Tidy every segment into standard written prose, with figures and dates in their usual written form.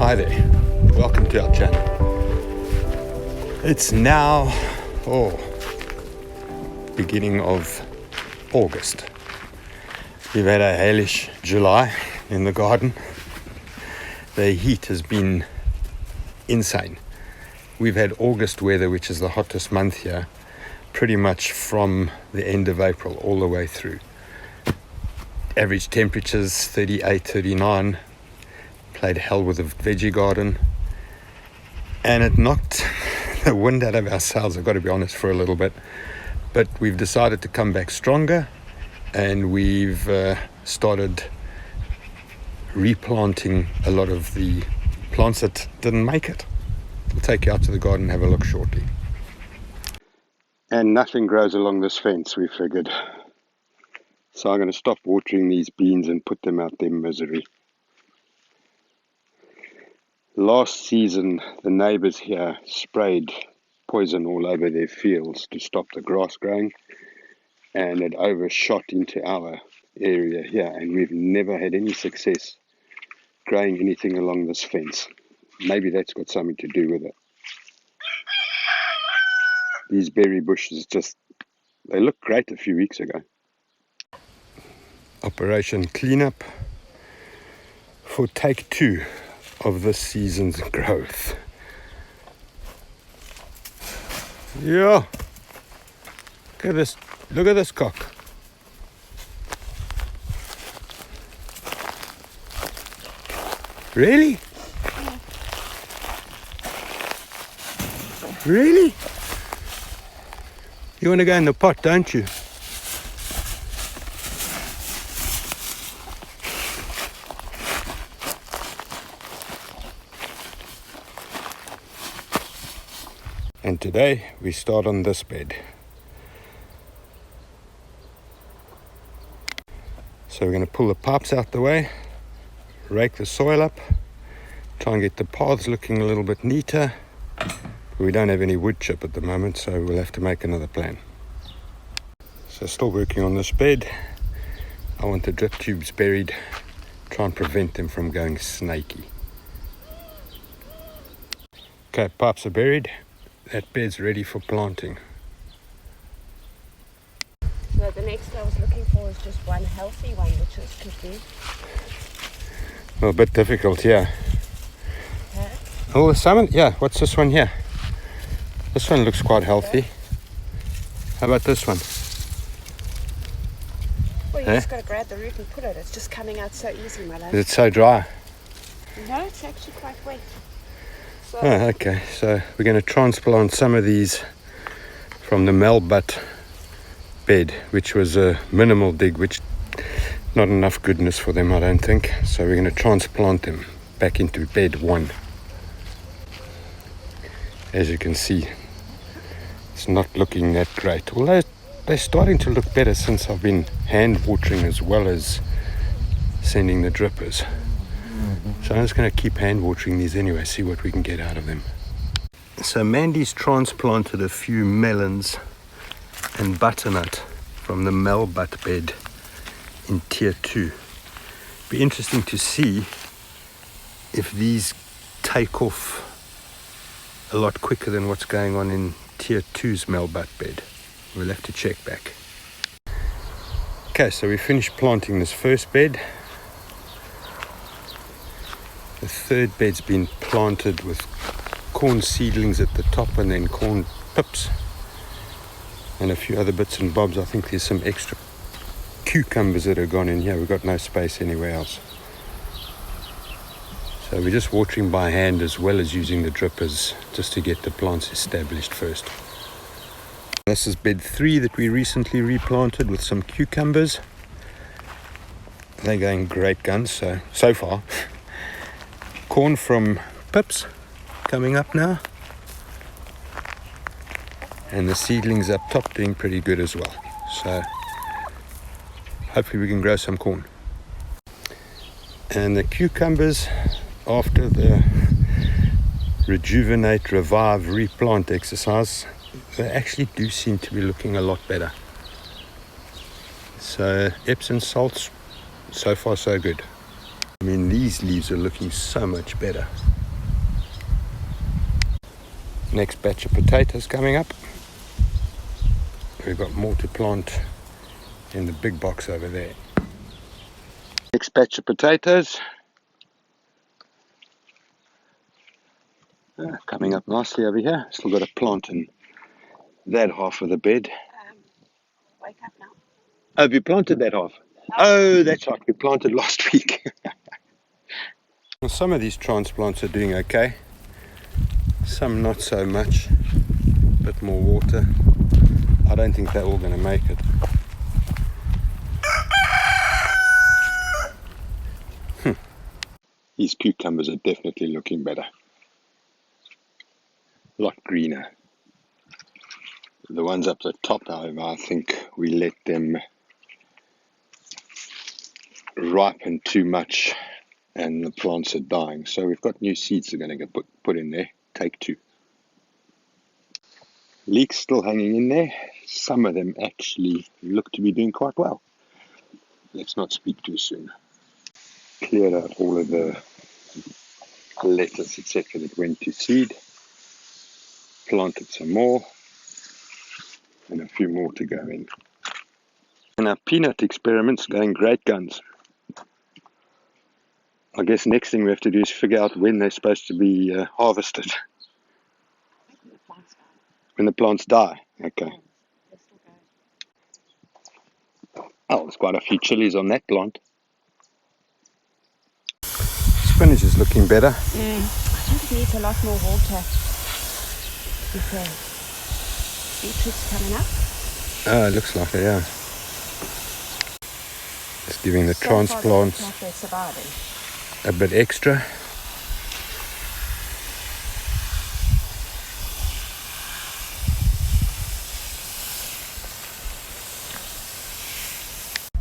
Hi there, welcome to our channel. It's now beginning of August. We've had a hellish July in the garden. The heat has been insane. We've had August weather, which is the hottest month here, pretty much from the end of April all the way through. Average temperatures 38, 39. Played hell with the veggie garden, and it knocked the wind out of our sails, I've got to be honest, for a little bit. But we've decided to come back stronger, and we've started replanting a lot of the plants that didn't make it. We'll take you out to the garden and have a look shortly. And nothing grows along this fence, we figured. So I'm going to stop watering these beans and put them out their misery. Last season, the neighbours here sprayed poison all over their fields to stop the grass growing, and it overshot into our area here, and we've never had any success growing anything along this fence. Maybe that's got something to do with it. These berry bushes they looked great a few weeks ago. Operation Cleanup for take 2 of this season's growth. Yeah, look at this cock. Really? Really? You want to go in the pot, don't you? And today we start on this bed. So we're going to pull the pipes out the way, rake the soil up, try and get the paths looking a little bit neater. We don't have any wood chip at the moment, so we'll have to make another plan. So still working on this bed. I want the drip tubes buried, try and prevent them from going snaky. Okay, pipes are buried. That bed's ready for planting. So the next I was looking for is just one healthy one, which could be Well, a bit difficult here. Huh? Oh, the salmon. Yeah, what's this one here? This one looks quite healthy. How about this one? Well, you just got to grab the root and put it. It's just coming out so easy, my love. Is it so dry? No, it's actually quite wet. So Oh, okay. So we're going to transplant some of these from the Melbutt bed, which was a minimal dig, which not enough goodness for them, I don't think. So we're going to transplant them back into bed 1. As you can see, it's not looking that great. Although they're starting to look better since I've been hand watering as well as sending the drippers. So I'm just going to keep hand watering these anyway, see what we can get out of them. So Mandy's transplanted a few melons and butternut from the Melbutt bed in tier 2. Be interesting to see if these take off a lot quicker than what's going on in tier 2's Melbutt bed. We'll have to check back. Okay, so we finished planting this first bed. The third bed's been planted with corn seedlings at the top and then corn pips and a few other bits and bobs. I think there's some extra cucumbers that have gone in here. We've got no space anywhere else. So we're just watering by hand as well as using the drippers just to get the plants established first. This is bed 3 that we recently replanted with some cucumbers. They're going great guns so far. Corn from pips coming up now, and the seedlings up top doing pretty good as well. So hopefully we can grow some corn. And the cucumbers, after the rejuvenate, revive, replant exercise, they actually do seem to be looking a lot better. So Epsom salts, so far so good. I mean, these leaves are looking so much better. Next batch of potatoes coming up. We've got more to plant in the big box over there. Next batch of potatoes. Coming up nicely over here. Still got a plant in that half of the bed. Wake up now. Oh, have you planted that half? Oh, that's right. We planted last week. Well, some of these transplants are doing okay. Some not so much. A bit more water. I don't think they're all going to make it. These cucumbers are definitely looking better. A lot greener. The ones up the top, however, I think we let them ripen too much and the plants are dying. So we've got new seeds that are going to get put in there. Take 2. Leeks still hanging in there. Some of them actually look to be doing quite well. Let's not speak too soon. Cleared out all of the lettuce, etc. that went to seed. Planted some more. And a few more to go in. And our peanut experiment's going great guns. I guess next thing we have to do is figure out when they're supposed to be harvested. When the plants die. Okay. Oh, there's quite a few chilies on that plant. Spinach is looking better. I think it needs a lot more water. Okay. Beetroot's coming up. Oh, it looks like it, yeah. It's giving the transplants a bit extra.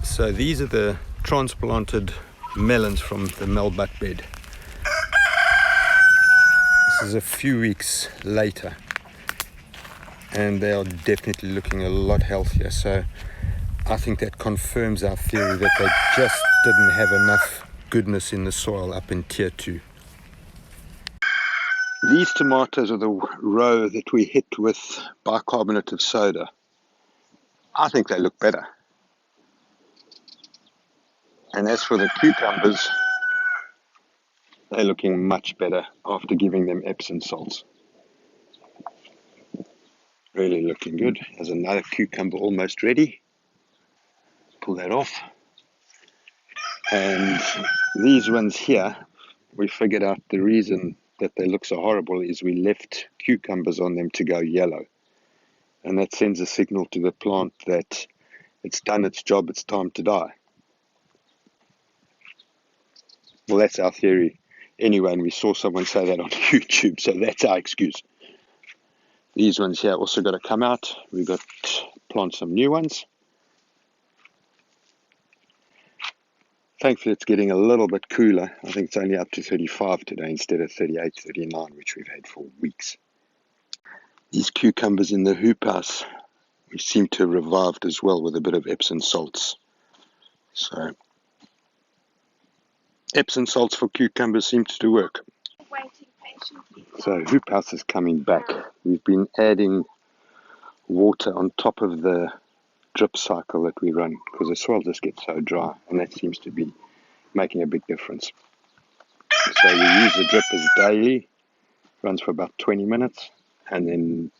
So these are the transplanted melons from the Melbutt bed. This is a few weeks later and they are definitely looking a lot healthier. So I think that confirms our theory that they just didn't have enough goodness in the soil up in tier 2. These tomatoes are the row that we hit with bicarbonate of soda. I think they look better. And as for the cucumbers, they're looking much better after giving them Epsom salts. Really looking good. There's another cucumber almost ready. Pull that off. And these ones here, we figured out the reason that they look so horrible is we left cucumbers on them to go yellow. And that sends a signal to the plant that it's done its job, it's time to die. Well, that's our theory anyway, and we saw someone say that on YouTube, so that's our excuse. These ones here also got to come out. We've got to plant some new ones. Thankfully, it's getting a little bit cooler. I think it's only up to 35 today instead of 38, 39, which we've had for weeks. These cucumbers in the hoop house, we seem to have revived as well with a bit of Epsom salts. So Epsom salts for cucumbers seems to work. Waiting patiently. So hoop house is coming back. We've been adding water on top of the drip cycle that we run because the soil just gets so dry, and that seems to be making a big difference. So we use the drippers daily, runs for about 20 minutes, and then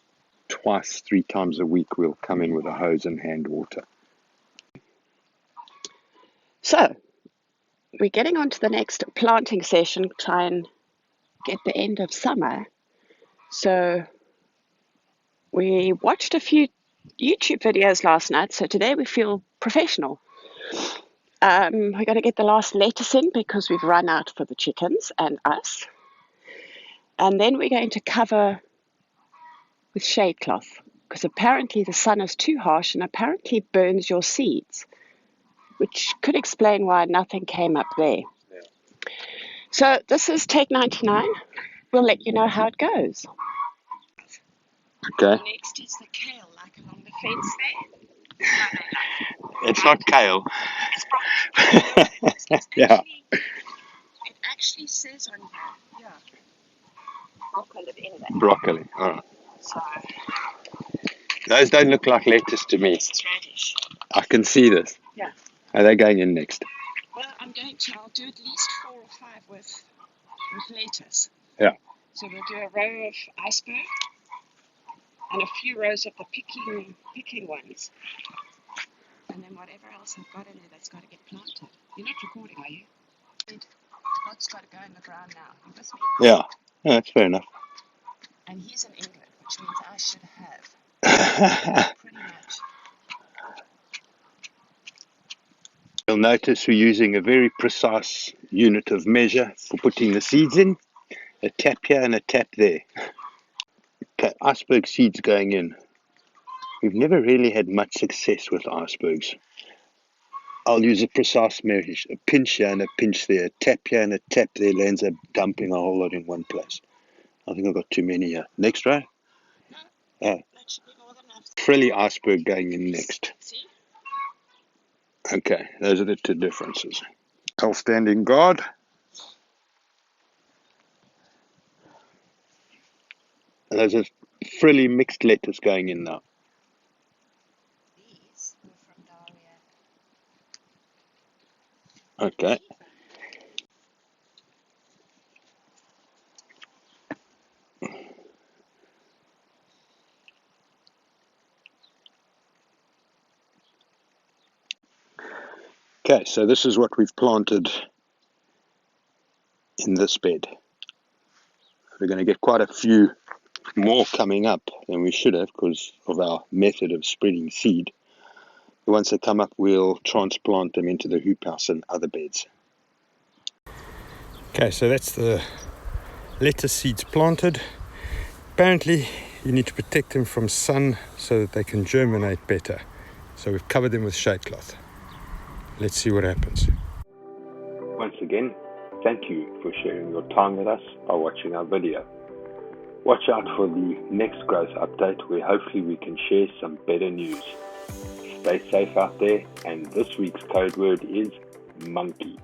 twice, 3 times a week we'll come in with a hose and hand water. So, we're getting on to the next planting session, try and get the end of summer. So, we watched a few YouTube videos last night, so today we feel professional. We're going to get the last lettuce in because we've run out for the chickens and us. And then we're going to cover with shade cloth because apparently the sun is too harsh and apparently burns your seeds, which could explain why nothing came up there. Yeah. So this is take 99. We'll let you know how it goes. Okay. Next is the kale, like along the fence there. No. It's not kale. It's yeah. It actually says on here, yeah. broccoli in there. Broccoli. All right. So Those don't look like lettuce to me. this is radish. I can see this. Yeah. Are they going in next? Well, I'll do at least 4 or 5 with lettuce. Yeah. So we'll do a row of iceberg and a few rows of the picking ones. And then whatever else I've got in there that's got to get planted. You're not recording, are you? What's got to go in the ground now? You with me? Yeah. Yeah, that's fair enough. And he's in England, which means I should have pretty much. You'll notice we're using a very precise unit of measure for putting the seeds in. A tap here and a tap there. Okay, iceberg seeds going in. We've never really had much success with icebergs. I'll use a precise measure. A pinch here and a pinch there. A tap here and a tap there lands up dumping a whole lot in one place. I think I've got too many here. Next row? No, Yeah. that should be more than enough. Frilly iceberg going in next. See? Okay, those are the two differences. I'll stand in guard. And there's a frilly mixed lettuce going in now. These were from Dahlia. Okay. Okay, so this is what we've planted in this bed. We're going to get quite a few more coming up than we should have because of our method of spreading seed. Once they come up, we'll transplant them into the hoop house and other beds. Okay, so that's the lettuce seeds planted. Apparently, you need to protect them from sun so that they can germinate better. So we've covered them with shade cloth. Let's see what happens. Once again, thank you for sharing your time with us by watching our video. Watch out for the next growth update where hopefully we can share some better news. Stay safe out there, and this week's code word is monkey.